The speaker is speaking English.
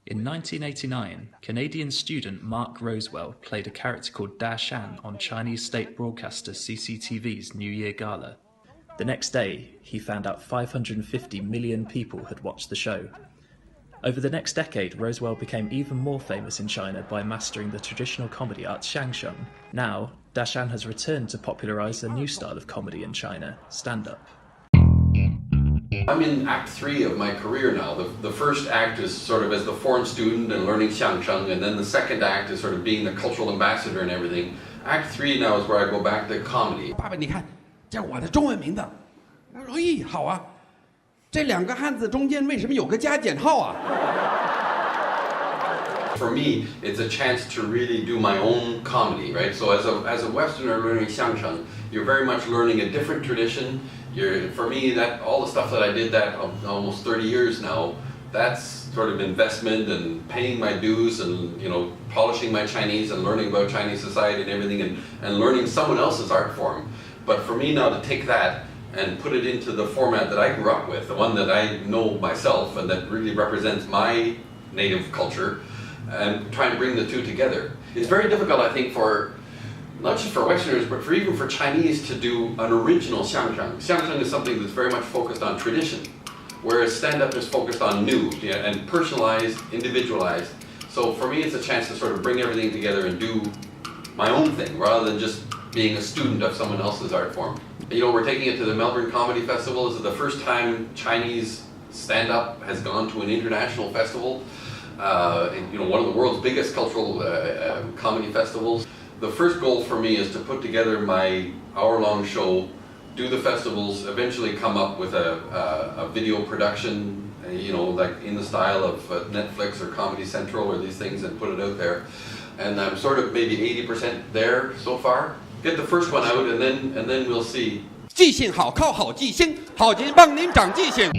In 1989, Canadian student Mark Rowswell played a character called Dashan on Chinese state broadcaster CCTV's New Year Gala. The next day, he found out 550 million people had watched the show. Over the next decade, Rowswell became even more famous in China by mastering the traditional comedy art xiangsheng. Now, Dashan has returned to popularize a new style of comedy in China, stand-up. I'm in Act 3 of my career now. The first act is sort of as the foreign student and learning xiangsheng, and then the second act is sort of being the cultural ambassador and everything. Act 3 now is where I go back to comedy. 爸爸，你看，这是我的中文名字。他说：“哎，好啊，这两个汉字中间为什么有个加减号啊？” For me, it's a chance to really do my own comedy, right? So as a Westerner learning xiangsheng, you're very much learning a different tradition. For me, that all the stuff that I did that almost 30 years now, that's sort of investment and paying my dues and, you know, polishing my Chinese and learning about Chinese society and everything and learning someone else's art form. But for me now to take that and put it into the format that I grew up with, the one that I know myself and that really represents my native culture, and trying to bring the two together. It's very difficult, I think, for not just for Westerners, but even for Chinese to do an original xiangsheng. Xiangsheng is something that's very much focused on tradition, whereas stand-up is focused on new and personalized, individualized. So for me, it's a chance to sort of bring everything together and do my own thing, rather than just being a student of someone else's art form. You know, we're taking it to the Melbourne Comedy Festival. This is the first time Chinese stand-up has gone to an international festival. You know, one of the world's biggest cultural comedy festivals. The first goal for me is to put together my hour-long show, do the festivals, eventually come up with a video production, you know, like in the style of Netflix or Comedy Central or these things, and put it out there. And I'm sort of maybe 80% there so far. Get the first one out, and then we'll see. 记性好靠好记性，好节帮您长记性。